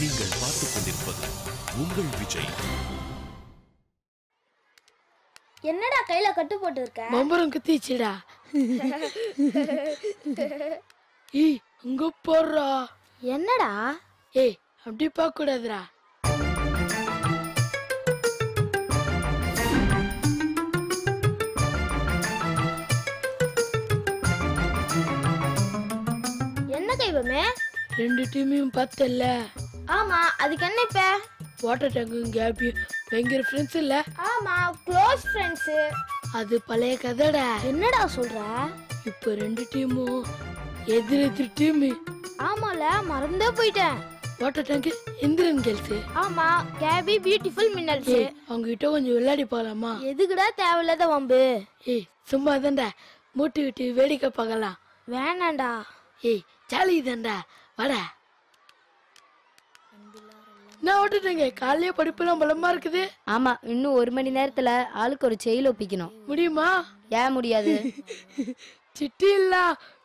நீங்கள் பார்த்துக் கொண்டிருப்பது உங்கள் விஜய். என்னடா கையில கட்டு போட்டு இருக்க? மம்பரம் குத்திச்சுடா. ஏய் அங்க போறா. என்னடா? ஏய் அப்படி பார்க்க கூடாதுடா. என்ன கைவமே? ரெண்டு டீமையும் பார்த்தல. ஆமா, அதுக்கு என்ன இப்ப? வாட்டர் டேங்கும் கேபியும் பயங்கர ஃப்ரெண்ட்ஸ் இல்ல? ஆமா, க்ளோஸ் ஃப்ரெண்ட்ஸ். அது பழைய கதைடா. என்னடா சொல்ற? இப்ப ரெண்டு டீமும் எதிர் டீம். ஆமால, மறந்தே போயிட்டேன். வாட்டர் டேங்க் இந்திரன் கேர்ள்ஸ். ஆமா, கேபி பியூட்டிஃபுல் மின்னல்ஸ். அவங்க கிட்ட கொஞ்சம் விளையாடி போலாமா? எதுக்குடா தேவையில்லாத வம்பு? ஏய் சும்மா தான்டா, மூட்டு விட்டு வேடிக்கை பார்க்கலாம். வேணாண்டா. ஏய் ஜாலி தான்டா, வாடா. நான் ஓட்டுட்டேங்க. காலையே படிப்புலாம் பலமா இருக்குது. ஆமா, இன்னும் 1 மணி நேரத்துல ஆளுக்கு ஒரு செயல் ஒப்பிக்கணும். முடியுமா? ஏன் முடியாது? சிட்டி இல்ல,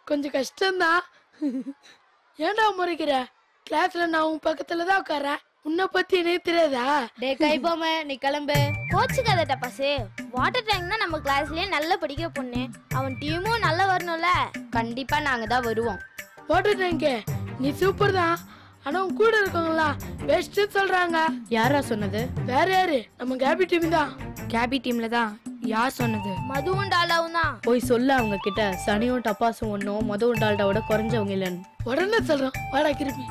கொஞ்சம் கஷ்டம்தான். ஏன்டா முறைக்கிற? கிளாஸ்ல நான் உன் பக்கத்துலதான் உட்காரேன். உன்னை பத்தி எனக்கு தெரியாதா? டே கைபோம, நீ கிளம்பு. கோச்சுக்காத டப்பாசு. வாட்டர் டேங்க் தான் நம்ம கிளாஸ்லயே நல்லா படிக்கிற பொண்ணு. அவன் டீமும் நல்லா வரணும்ல. கண்டிப்பா நாங்க தான் வருவோம். வாட்டர் டேங்க் நீ சூப்பர் தான். ஆனா உன் கூட இருக்கவங்களா பெஸ்ட் சொல்றாங்க. யாரா சொன்னது? வேற யாரு? நம்ம கேபி டீம் தான். கேபி டீம்ல தான். யார் சொன்னது? மதுவும் டாலாவும் தான். போய் சொல்ல அவங்க கிட்ட. சனியும் டப்பாசும் ஒன்னும் மொதல் டால்டாவோட குறைஞ்சவங்க இல்லன்னு. உடனே சொல்றோம், வாடா கிருமி.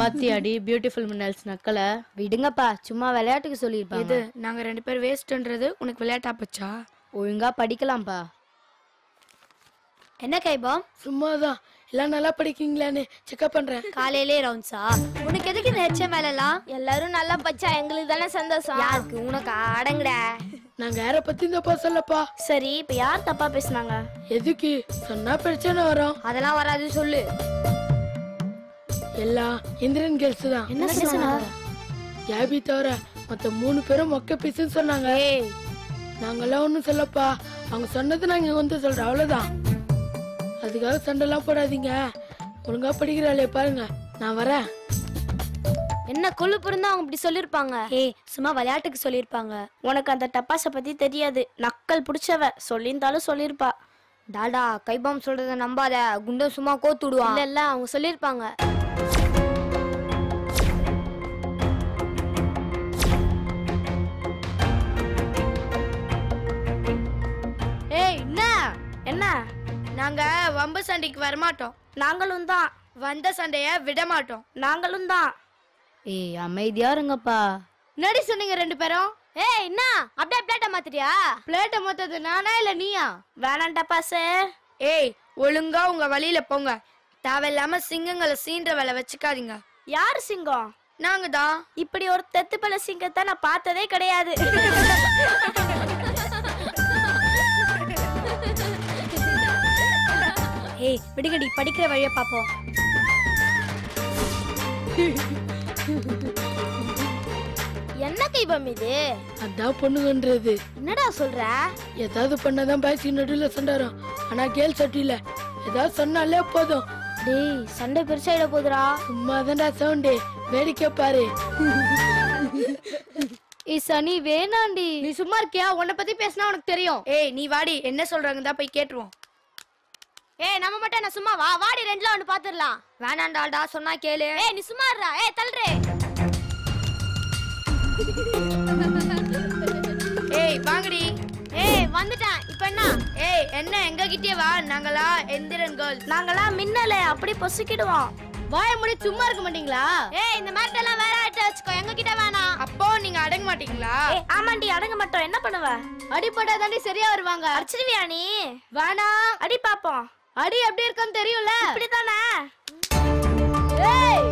பாத்தியாடி பியூட்டிஃபுல் மின்னல்ஸ் நக்கல. விடுங்கப்பா, சும்மா விளையாட்டுக்கு சொல்லிருப்பாங்க. இது நாங்க 2 பேர் வேஸ்ட்ன்றது உனக்கு விளையாட்டா போச்சா? ஒழுங்கா படிக்கலாம்ப்பா. என்ன கைபம்? சும்மாதான். எல்லாம் நல்லா படிக்கீங்களான்னு செக்அப் பண்றேன். காலையிலே ரவுண்ட்ஸா? உனக்கு எதுக்கு இந்த ஹெச்எம் மேலலாம்? எல்லாரும் நல்லா படிச்சா எங்களுக்கு தானே சந்தோஷம். யாருக்கு? உனக்கு அடங்கட. நாங்க யார பத்தி தப்பா சொல்லப்பா. சரி, இப்ப யார் தப்பா பேசுனாங்க? எதுக்கு சொன்னா பிரச்சனை வரும். அதெல்லாம் வராது, சொல்லு. எல்லாம் இந்திரன் கேர்ள்ஸ் தான். என்ன சொன்னாங்க? கேபி தவிர மொத்த 3 பேரும் மொக்க பீஸ்ன்னு சொன்னாங்க. நாங்கெல்லாம் ஒண்ணும் சொல்லப்பா. அவங்க சொன்னது நாங்க வந்து சொல்றோம், அவ்வளவுதான். அதுக்காக சண்டைலாம் போடாதீங்க. ஒழுங்கா படிக்கிறாளே பாருங்க. நான் வரேன். என்ன கொழுப்பு இருந்தா அவங்க இப்படி சொல்லிருப்பாங்க? ஏய், சும்மா விளையாட்டுக்கு சொல்லிருப்பாங்க. உனக்கு அந்த டப்பாச பத்தி தெரியாது. நக்கல் புடிச்சவ. சொல்லியிருந்தாலும் சொல்லிருப்பா. டாடா, கைபாம் சொல்றத நம்பாத. குண்டம் சும்மா கோத்துடுவான். இல்ல அவங்க சொல்லிருப்பாங்க. ஏய் என்ன என்ன? நாங்க வம்பு சண்டைக்கு வரமாட்டோம். நாங்களும் தான். வந்த சண்டைய விட மாட்டோம். நாங்களும் தான். ஏய் அமைதியா இருங்கப்பா. நடி சொன்னீங்க 2 பேரும். ஏய் என்ன அப்படியே பிளேட்ட மாத்திட்டியா? பிளேட்டை மொத்தது நானா இல்ல நீயா? வேணாம் டப்பாசு. ஏய் ஒழுங்கா உங்க வழியில போங்க. தேவையில்லாம சிங்கங்களை சீன்ற வேலை வச்சுக்காதீங்க. யார் சிங்கம்? நாங்க தான். இப்படி ஒரு தெத்துப்பல சிங்கத்தை நான் பார்த்ததே கிடையாது. ஏய் விடுகடி, படிக்கிற வழிய பாப்போம். என்ன கைபம் இது? அதான் பொண்ணுங்கன்றது. என்னடா சொல்ற? ஏதாவது பண்ணாதான் பாய்ச்சி நடுவில் சண்டை வரும். ஆனா கேர்ள்ஸ் அப்படி இல்ல. ஏதாவது சொன்னாலே போதும். டேய் சண்டை பெருசாயிட போதுடா. சும்மா தான்டா சவுண்டே. வேடிக்கை பாரு. ஏய் சனி வேணாண்டி. நீ சும்மா இருக்கியா? உன்னை பத்தி பேசினா உனக்கு தெரியும். ஏய் நீ வாடி, என்ன சொல்றாங்க தான் போய் கேட்டுருவோம். ஏய் நம்ம மட்டும் என்ன சும்மா வா. வாடி ரெண்டுல ஒன்னு பாத்துறலாம். வேணாண்டாடா, சொன்னா கேளு. ஏய் நீ சும்மா இருடா. ஏய் தள்ளுறே. ஏய் வாங்கடி. ஏய் வந்துட்டேன். இப்போ என்ன? ஏய் என்ன எங்க கிட்டே வா. நாங்களா எந்திரன் கேர்ள்ஸ். நாங்களா மின்னலே அப்படி பொசுக்கிடுவோம். வாய முடி சும்மா இருக்க மாட்டீங்களா? ஏய் இந்த மாதிரி எல்லாம் வேற ஆட்ட வச்சுக்கோ. எங்க கிட்ட வேணாம். அப்போ நீங்க அடங்க மாட்டீங்களா? ஏய் ஆமாண்டி அடங்க மாட்டோம். என்ன பண்ணுவ? அடிப்படா தாண்டி சரியா வருவாங்க. அடிச்சிடுவியா நீ? வேணா. அடி பாப்போம். அடி எப்படி இருக்குன்னு தெரியும்ல. இப்படிதானே? ஏய்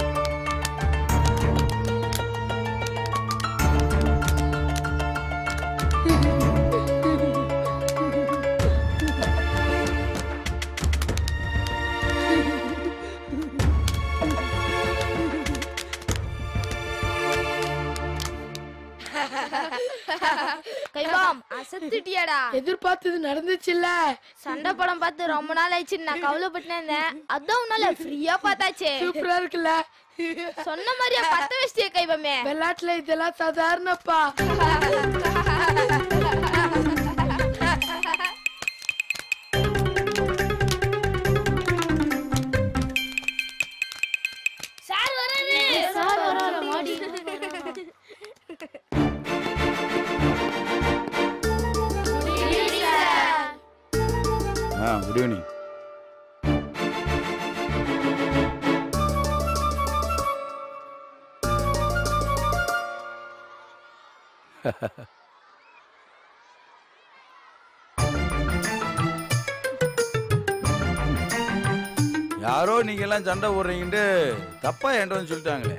கைவாம் அசத்துட்டியாடா. எதிர்பார்த்தது நடந்துச்சுல்ல. சண்டை படம் பார்த்து ரொம்ப நாள் ஆயிடுச்சு, நான் கவலைப்பட்டுனே இருந்தேன். அதான் உன்னால ஃப்ரீயா பார்த்தாச்சே. சூப்பரா இருக்குல்ல. சொன்ன மாதிரியா பத்த வச்சிட்டியே கைவமே. விளையாட்டுல இதெல்லாம் சாதாரணப்பா. சார் வராரு. சார் வராரு மாடி. Good evening. யாரோ நீங்க எல்லாம் சண்டை போடுறீங்கன்னு தப்பா ஏண்டோன்னு சொல்லிட்டாங்களே.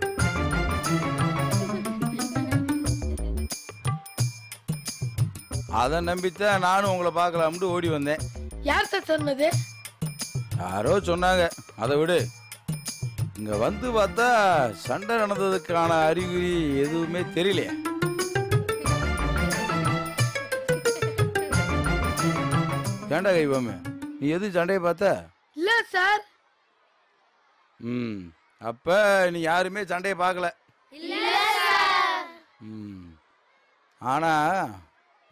அதை நம்பித்தான் நானும் உங்களை பார்க்கலாம்னு ஓடி வந்தேன். யார் சார் சொன்னது? யாரோ சொன்னாங்க. அதை விடு. இங்க வந்து பார்த்தா சண்டை நடந்ததுக்கான அறிகுறி எதுவுமே தெரியலையே. ஏண்டா கைவாமே, நீ எதுவும் சண்டையை பார்த்த? இல்ல சார். அப்ப நீ யாருமே சண்டையை பார்க்கல. ஆனா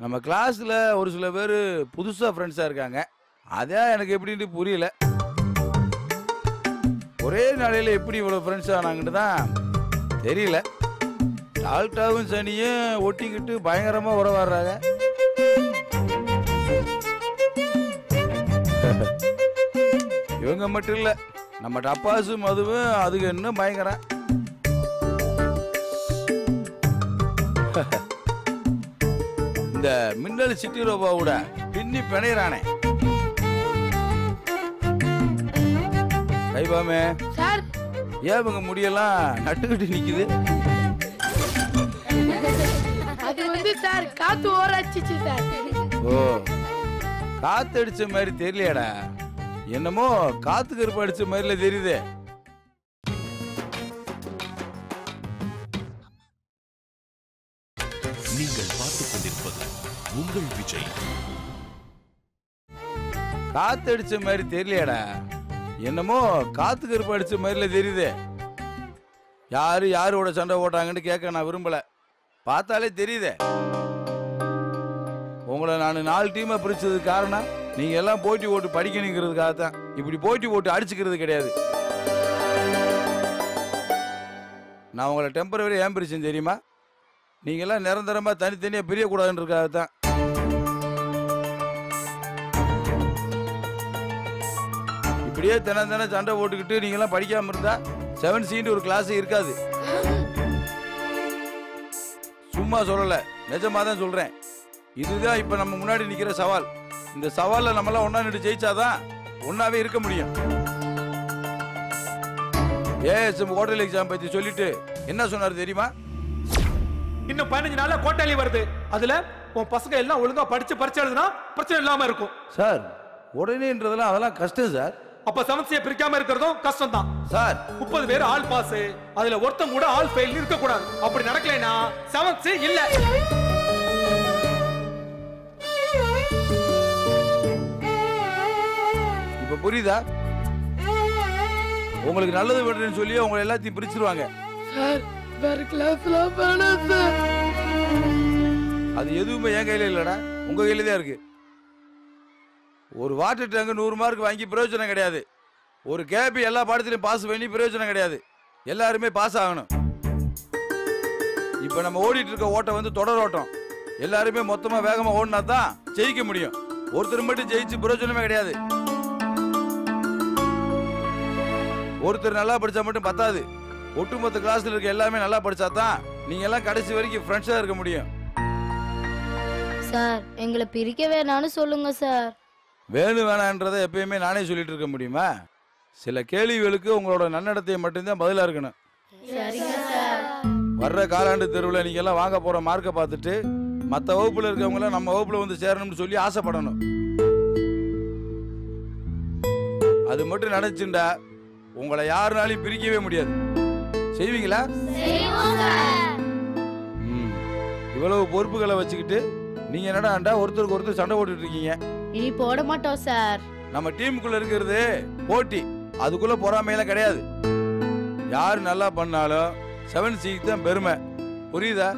நம்ம கிளாஸ்ல ஒரு சில பேர் புதுசா ஃப்ரெண்ட்ஸா இருக்காங்க. அதான் எனக்கு எப்படின்னு புரியல. ஒரே நாளையில எப்படி இவ்வளவு ஃப்ரெண்ட்ஸ் ஆனாங்கன்னு தான் தெரியல. டால்டாவும் சனியும் ஒட்டிக்கிட்டு பயங்கரமா உறவாடுறாங்க. இவங்க மட்டும் இல்ல, நம்ம டப்பாசு மதுவும் அதுக்கு இன்னும் பயங்கரம். இந்த மின்னல் சிட்டி ரோபாவோட பின்னி பிணையறானே கைபாமே சார். ஏன் இவங்க முடியெல்லாம் நட்டுக்கிட்டு நிக்குது? அது வந்து சார் காத்து ஓராச்சிச்சு சார். ஓ, காத்து அடிச்ச மாதிரி தெரியலையாடா. என்னமோ காத்து கருப்பு அடிச்ச மாதிரில தெரியுது. நீங்கள் பார்த்துக் கொண்டிருப்பது உங்கள் விஜய். காத்து அடிச்ச மாதிரி தெரியலையாடா. என்னமோ காத்து கருப்பு அடிச்ச மாதிரில தெரியுது. யாரு யாரோட சண்டை போட்டாங்கன்னு கேட்க நான் விரும்பல. பார்த்தாலே தெரியுதே. உங்களை நான் 4 டீமா பிரிச்சதுக்கு காரணம் நீங்க எல்லாம் போட்டி போட்டு படிக்கணுங்கிறதுக்காக தான். இப்படி போட்டி போட்டு அடிச்சுக்கிறது கிடையாது. நான் உங்களை டெம்பரவரி ஏன் பிரிச்சேன் தெரியுமா? நீங்க எல்லாம் நிரந்தரமா தனித்தனியா பிரியக்கூடாதுன்றதுக்காக தான். இப்படியே தினம் சண்டை போட்டுக்கிட்டு நீங்க எல்லாம் படிக்காம இருந்தா 7C ஒரு கிளாஸ் இருக்காது. சும்மா சொல்லல, நிஜமா தான் சொல்றேன். இதுதான் இப்ப நம்ம முன்னாடி நிக்கிற சவால். இந்த சவால்ல நம்மளாம் ஒன்னா நின்று ஜெயிச்சாதான் ஒன்னாவே இருக்க முடியும். ஏஎஸ்எம் ஹோட்டல் எக்ஸாம் பத்தி சொல்லிட்டு என்ன சொன்னாரு தெரியுமா? இன்னும் 15 நாள்ல கோட்டாலி வருது. அதுல உன் பசங்க எல்லாம் ஒழுங்கா படிச்சு பரிச்சை எழுதுனா பிரச்சனை இல்லாம இருக்கும். சார், உடனேன்றதெல்லாம் அதெல்லாம் கஷ்டம் சார். அப்ப சமஸ்தியை பிரிக்காம இருக்கிறதும் கஷ்டம் தான் சார். 30 பேர் ஆல் பாஸ், அதுல ஒருத்தன் கூட ஆல் ஃபெயில் இருக்க கூடாது. அப்படி நடக்கலைன்னா சமஸ்தி இல்ல. இப்ப புரியுதா? உங்களுக்கு நல்லது வேணும்னு சொல்லி உங்களை எல்லாத்தையும் பிரிச்சிருவாங்க. சார், வேற கிளாஸ்ல வேணாம் சார். அது எதுவுமே என் கையில இல்லடா, உங்க கையில தான் இருக்கு. ஒரு வாட்டர் டேங்க் 100 மார்க் வாங்கி பிரயோஜனம் கிடையாது. ஒரு கேபி எல்லா பாடத்திலையும் பாஸ் பண்ணி பிரயோஜனம் கிடையாது. எல்லாருமே பாஸ் ஆகணும். இப்ப நம்ம ஓடிட்டு இருக்க ஓட்டம் வந்து தொடர் ஓட்டம். எல்லாருமே மொத்தமா வேகமா ஓடினா தான் ஜெயிக்க முடியும். ஒருத்தர் மட்டும் ஜெயிச்சு பிரயோஜனமே கிடையாது. ஒருத்தர் நல்லா படிச்சா மட்டும் பத்தாது. ஒட்டுமொத்த கிளாஸ்ல இருக்க எல்லாமே நல்லா படிச்சா தான் நீங்க எல்லாம் கடைசி வரைக்கும் ஃப்ரெண்ட்ஸா இருக்க முடியும். சார், எங்களை பிரிக்க வேணாம்னு சொல்லுங்க சார். வேணும் வேணான்றதை எப்பயுமே நானே சொல்லிட்டு இருக்க முடியுமா? சில கேள்விகளுக்கு உங்களோட நன்னடத்தையை மட்டும்தான் பதிலா இருக்கணும். வர்ற காலாண்டு தெருவில் நீங்க எல்லாம் வாங்க போற மார்க்கை பார்த்துட்டு மற்ற வகுப்புல இருக்கவங்க எல்லாம் நம்ம வகுப்புல வந்து சேரணும்னு சொல்லி ஆசைப்படணும். அது மட்டும் நினைச்சுண்டா உங்களை யாருனாலையும் பிரிக்கவே முடியாது. செய்வீங்களா? இவ்வளவு பொறுப்புகளை வச்சுக்கிட்டு நீங்க என்னடா ஒருத்தருக்கு ஒருத்தர் சண்டை போட்டுட்டு இருக்கீங்க? இனி போட மாட்டோம் சார். நம்ம டீமுக்குள்ள இருக்கிறது போட்டி, அதுக்குள்ள பொறாமையெல்லாம் கிடையாது. யாரு நல்லா பண்ணாலும் 7C தான் பெருமை, புரியுதா?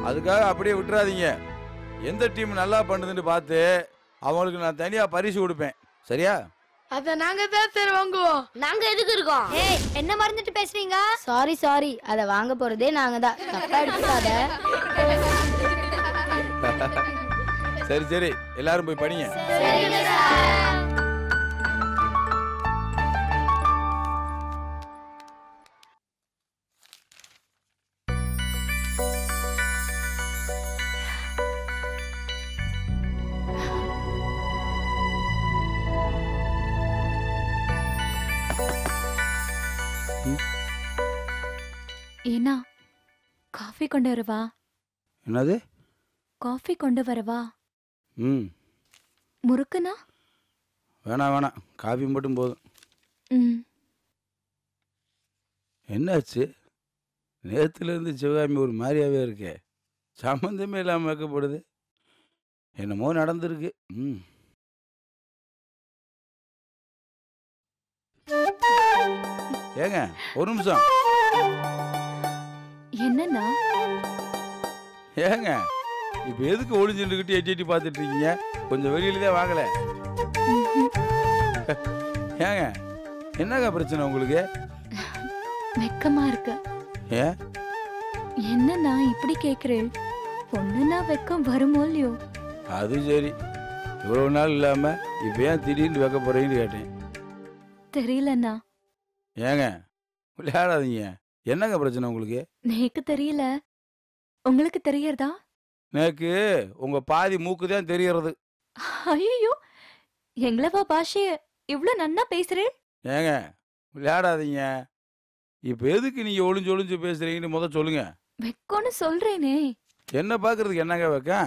அதுக்காக அப்படியே விட்டுறாதீங்க. எந்த டீம் நல்லா பண்ணுதுன்னு பார்த்து அவங்களுக்கு நான் தனியா பரிசு கொடுப்பேன், சரியா? அத நாங்க தான் சார் வாங்குவோம். நாங்க எதுக்கு இருக்கோம்? ஏய், என்ன மறந்துட்டு பேசுறீங்க? சாரி அத வாங்க போறதே நாங்க தான். தப்பா எடுத்துக்காத. சரி எல்லாரும் போய் படிங்க. ஏன்னா காஃபி கொண்டு வரவா? என்னது? காஃபி கொண்டு வரவா? ம், முறுக்குனா? வேணாம், காபி மட்டும் போதும். ம். என்னாச்சு? நேற்றுலேருந்து சிவகாமி ஒரு மாதிரியாவே இருக்கே, சம்மந்தமே இல்லாமல் வைக்கப்படுது. என்னமோ நடந்திருக்கு. ம், ஏங்க ஒரு நிமிஷம். என்னன்னா? ஏங்க இப்போ எதுக்கு ஒளிஞ்சுக்கிட்டு எட்டி பார்த்துட்டு இருக்கீங்க? கொஞ்சம் வெளியில தான் வாங்கல. ஏங்க என்னங்க பிரச்சனை உங்களுக்கு? வெக்கமா இருக்கு. ஏன்? என்னன்னா இப்படி கேக்குறேன்? பொண்ணுனா வெக்கம் வருமோ இல்லையோ? அது சரி, இவ்வளவு நாள் இல்லாம இப்போ ஏன் திடீர்னு வைக்க போறீங்கன்னு கேட்டேன். தெரியலண்ணா. ஏங்க விளையாடாதீங்க. என்னங்க பிரச்சனை உங்களுக்கு? நேக்கு தெரியல, உங்களுக்கு தெரியறதா? எனக்கு உங்க பாதி மூக்கு தான் தெரியறது. ஐயோ, எங்களவா பாஷைய இவ்ளோ நன்னா பேசுறேன்? ஏங்க விளையாடாதீங்க. இப்போ எதுக்கு நீங்க ஒளிஞ்சு பேசுறீங்கன்னு முத சொல்லுங்க. வெக்கம்னு சொல்றேனே. என்ன பாக்குறதுக்கு என்னங்க வைக்க?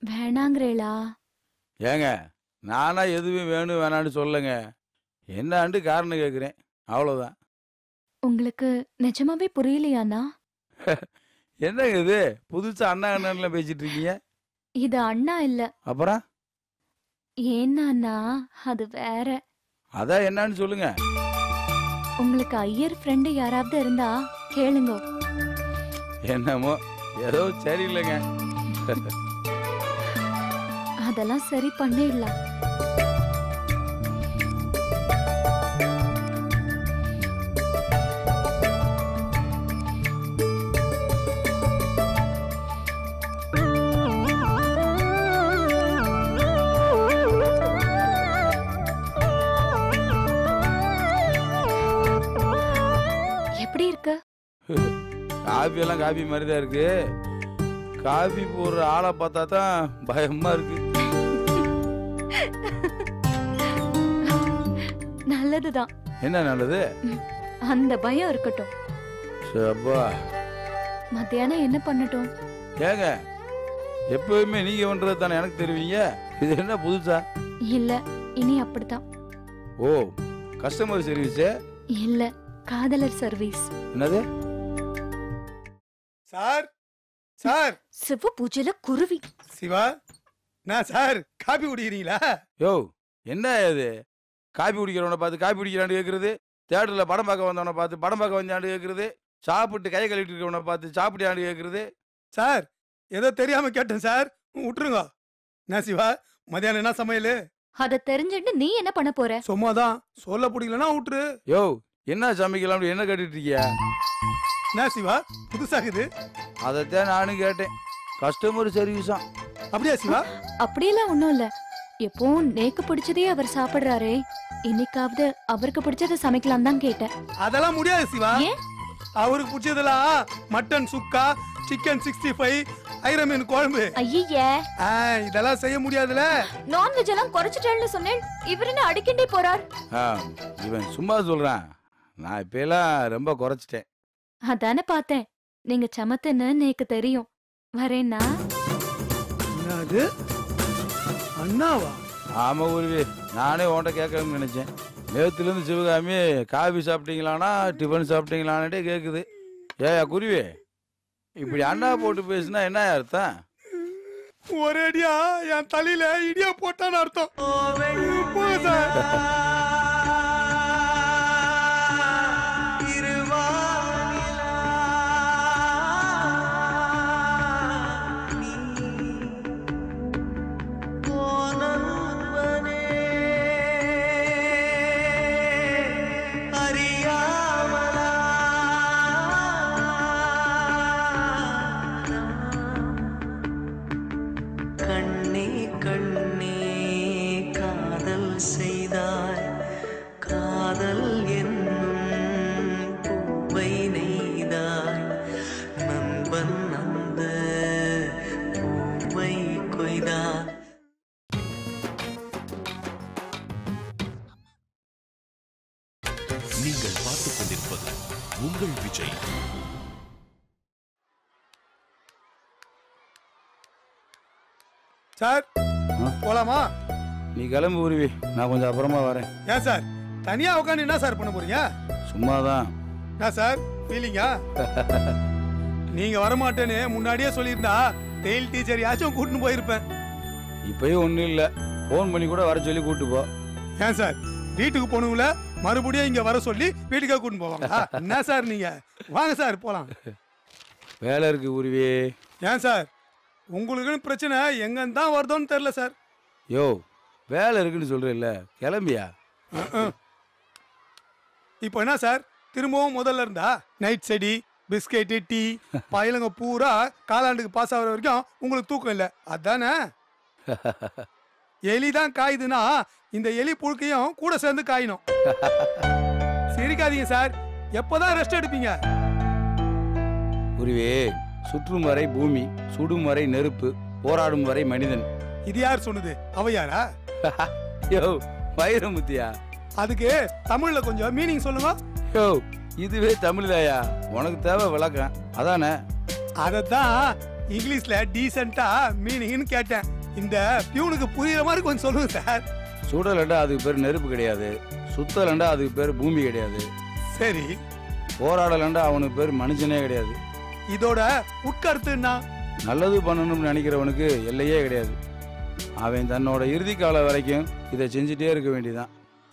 வேணாங்கிறேளா? ஏங்க நானா எதுவும் வேணும் வேணான்னு சொல்லுங்க. என்னாண்டு காரணம் கேட்குறேன், அவ்வளோதான். உங்களுக்கு நிஜமாவே புரியலையாண்ணா? என்னங்க இது புதுசா அண்ணா அண்ணன்லாம் பேசிட்டு இருக்கீங்க? இது அண்ணா இல்ல. அப்புறம்? ஏன்னா அது வேற. அதான் என்னன்னு சொல்லுங்க. உங்களுக்கு ஐயர் ஃப்ரெண்டு யாராவது இருந்தா கேளுங்க. என்னமோ ஏதோ சரியில்லைங்க. அதெல்லாம் சரி பண்ணிடலாம். எப்படி இருக்கு? காபி எல்லாம் காபி மாதிரி தான் இருக்கு. காபி போடுற ஆளை பார்த்தா தான் பயமா இருக்கு. நல்லதுதான். என்ன நல்லது? அந்த பயம் இருக்கட்டும். சப்பா. மத்தியானம் என்ன பண்ணட்டும்? ஏங்க எப்பவுமே நீங்க பண்றது தானே எனக்கு தெரிவிங்க. இது என்ன புதுசா? இல்ல, இனி அப்படித்தான். ஓ, கஸ்டமர் சர்வீஸ்? இல்ல, காதலர் சர்வீஸ். என்னது? சார் சார் சிவ பூஜையில குருவி. சிவா, நான் சார் காபி குடிக்கிறீங்களா? யோ என்ன இது? காபி குடிக்கிறவனை பார்த்து காபி குடிக்கிறான்னு கேட்கறது, தேட்டரில் படம் பார்க்க வந்தவனை பார்த்து படம் பார்க்க வந்தாண்டு கேட்கறது, சாப்பிட்டு கை கழுவிட்டு இருக்கிறவனை பார்த்து சாப்பிட்டாண்டு கேட்கறது. சார் ஏதோ தெரியாம கேட்டேன் சார், விட்டுருங்க. என்ன சிவா, மதியானம் என்ன சமையல்? அத தெரிஞ்சுட்டு நீ என்ன பண்ண போற? சும்மாதான், சொல்ல பிடிக்கலன்னா விட்டுரு. யோ என்ன சமைக்கலாம்னு என்ன கேட்டுட்டு இருக்கியா? என்ன சிவா புதுசாகுது? அதைத்தான் நானும் கேட்டேன். கஸ்டமர் சர்வீஸா? அப்படியா சிவா? அப்படியெல்லாம் ஒண்ணும் இல்ல. எப்பவும் நேக்கு பிடிச்சதே அவர் சாப்பிடுறாரே, இன்னைக்காவது அவருக்கு பிடிச்சத சமைக்கலாம் தான் கேட்டேன். அதெல்லாம் முடியாது சிவா. ஏன்? அவருக்கு பிடிச்சதெல்லாம் மட்டன் சுக்கா, சிக்கன் 65, ஐரமீன் குழம்பு. ஐயே, இதெல்லாம் செய்ய முடியாதுல. நான்வெஜ் எல்லாம் குறைச்சிட்டேன்னு சொன்னேன், இவர் என்ன அடிக்கிண்டே போறார்? இவன் சும்மா சொல்றான். நான் இப்ப எல்லாம் ரொம்ப குறைச்சிட்டேன். அதானே பார்த்தேன், நீங்க சமத்துன்னு நேக்கு தெரியும். வரேன்னா? என்னது அண்ணாவா? ஆமா குருவி, நானே உன்கிட்ட கேட்கணும்னு நினைச்சேன். நேத்துல இருந்து சிவகாமி காபி சாப்பிட்டீங்களானா டிஃபன் சாப்பிட்டீங்களானே கேக்குது. ஏயா குருவி, இப்படி அண்ணா போட்டு பேசுனா என்ன அர்த்தம்? ஒரேடியா என் தலையில இடியா போட்டான்னு அர்த்தம். போங்க சார். நீங்கள் பார்த்துக் கொண்டிருப்பது உங்கள் விஜய். சார் போலாமா? நீ கிளம்பு உருவி, நான் கொஞ்சம் அப்புறமா வரேன். ஏன் சார் தனியா உட்காந்து என்ன சார் பண்ண போறீங்க? சும்மாதான். என்ன சார் ஃபீலிங்கா? நீங்க வரமாட்டேன்னு முன்னாடியே சொல்லியிருந்தா டெய்ல் டீச்சர் யாச்சும் கூட்டின்னு போயிருப்பேன். இப்பயும் ஒன்றும் இல்லை, ஃபோன் பண்ணி கூட வர சொல்லி கூட்டு போ. ஏன் சார் வீட்டுக்கு போனவங்கள மறுபடியும் இங்க வர சொல்லி வீட்டுக்காக கூட்டின்னு போவாங்க? என்ன சார் நீங்க வாங்க சார் போலாம். வேலை இருக்கு உருவி. ஏன் சார் உங்களுக்குன்னு பிரச்சனை எங்க தான் வருதோன்னு தெரியல சார். யோ வேலை இருக்குன்னு சொல்றேன்ல, கிளம்பியா? இப்போ என்ன சார் திரும்பவும் முதல்ல இருந்தா? நைட் செடி பிஸ்கெட்டு டீ பயிலங்க பூரா காலாண்டுக்கு பாஸ் ஆகிற வரைக்கும் உங்களுக்கு தூக்கம் இல்லை அதானே? எலி தான் காயுதுன்னா இந்த எலி புழுக்கையும் கூட சேர்ந்து காயணும். சிரிக்காதீங்க சார், எப்போதான் ரெஸ்ட் எடுப்பீங்க? உருவே, சுற்றும் வரை பூமி, சுடும் வரை நெருப்பு, போராடும் வரை மனிதன். இது யார் சொன்னது? அவையாரா? யோ வைரமுத்தியா, அதுக்கு தமிழ்ல கொஞ்சம் மீனிங் சொல்லுங்க. யோ இதுவே தமிழ்தாயா, உனக்கு தேவை விளக்கம் அதானே? அதத்தான் இங்கிலீஷ்ல டீசெண்டா மீனிங்னு கேட்டேன். இந்த பியூனுக்கு புரியுற மாதிரி கொஞ்சம் சொல்லுங்க சார். சுடலண்டா அதுக்கு பேர் நெருப்பு கிடையாது, சுத்தலண்டா அதுக்கு பேர் பூமி கிடையாது, சரி போராடலண்டா அவனுக்கு பேர் மனுஷனே கிடையாது. இதோட உட்கருத்துன்னா? நல்லது பண்ணணும்னு நினைக்கிறவனுக்கு எல்லையே கிடையாது. அவன் தன்னோட இறுதி காலம் வரைக்கும் இதை செஞ்சுட்டே இருக்க வேண்டியதான்.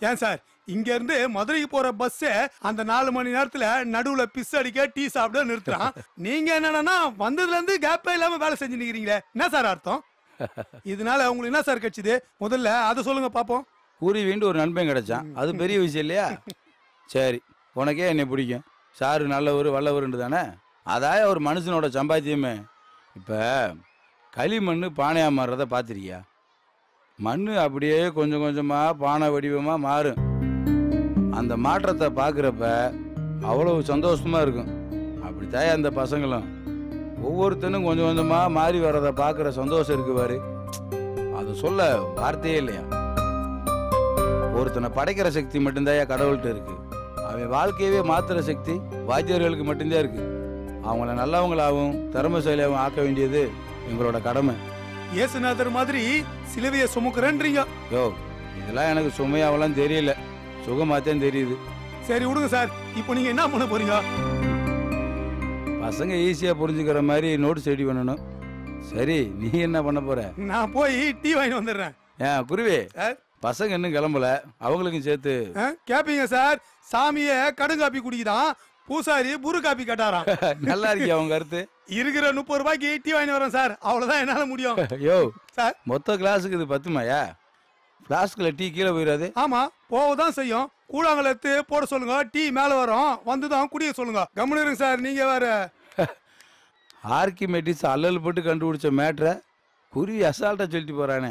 ஏன் சார் இங்க இருந்து மதுரைக்கு போற பஸ் அந்த 4 மணி நேரத்துல நடுவுல பிஸ் அடிக்க டீ சாப்பிட நிறுத்துறான். நீங்க என்னன்னா வந்ததுல இருந்து கேப்பே இல்லாம வேலை செஞ்சு நிக்கிறீங்களே, என்ன சார் அர்த்தம்? இதனால உங்களுக்கு என்ன சார் கிடைச்சது? முதல்ல அதை சொல்லுங்க பாப்போம். கூறிவிண்டு ஒரு நண்பன் கிடைச்சான், அது பெரிய விஷயம் இல்லையா? சரி, உனக்கே என்னை பிடிக்கும், சாரு நல்லவர் வல்லவருன்னு தானே? அதாய ஒரு மனுஷனோட சம்பாத்தியமே. இப்போ களிமண் பானையா மாறுறத பார்த்துருக்கியா? மண் அப்படியே கொஞ்சம் கொஞ்சமாக பானை வடிவமாக மாறும். அந்த மாற்றத்தை பார்க்குறப்ப அவ்வளவு சந்தோஷமாக இருக்கும். அப்படித்தாய அந்த பசங்களும் ஒவ்வொருத்தனும் கொஞ்சம் கொஞ்சமாக மாறி வர்றதை பார்க்குற சந்தோஷம் இருக்கு பாரு, அது சொல்ல வார்த்தையே இல்லையா? ஒருத்தனை படைக்கிற சக்தி மட்டும்தான் கடவுள்கிட்ட இருக்கு. அவன் வாழ்க்கையவே மாத்துற சக்தி வாத்தியர்களுக்கு மட்டும்தான் இருக்கு. அவங்கள நல்லவங்களாகவும் திறமைசாலியாகவும் ஆக்க வேண்டியது எங்களோட கடமை. இயேசுநாதர் மாதிரி சிலுவையை சுமக்குறேன்றீங்க. யோ இதெல்லாம் எனக்கு சுமையாவெல்லாம் தெரியல, சுகமாத்தான் தெரியுது. சரி விடுங்க சார், இப்போ நீங்க என்ன பண்ண போறீங்க? பசங்க ஈஸியா புரிஞ்சுக்கிற மாதிரி நோட்ஸ் ரெடி பண்ணணும். சரி நீ என்ன பண்ண போற? நான் போய் டீ வாங்கி வந்துடுறேன். ஏன் குருவே, பசங்க இன்னும் கிளம்பல, அவங்களுக்கும் சேர்த்து கேப்பீங்க சார்? சாமிய கடுங்காப்பி குடிக்குதான், பூசாரி புரு காப்பி கட்டாராம். நல்லா இருக்கியா உங்க கருத்து? இருக்கிற 30 ரூபாய்க்கு டீ வாங்கி வரேன் சார், அவ்வளவுதான் என்னால முடியும். யோ சார் மொத்த கிளாஸுக்கு இது 10மாயா? பிளாஸ்க்ல டீ கீழே போயிடாது? ஆமா போவதான் செய்யும். கூழாங்கல் எடுத்து போட சொல்லுங்க, டீ மேல வரும், வந்துதான் குடிய சொல்லுங்க. கம்முன்னு இருங்க சார். நீங்க வேற ஆர்கிமெட்டிஸ் அல்லல் போட்டு கண்டுபிடிச்ச மேட்ரை குருவி அசால்ட்டா சொல்லிட்டு போறானே.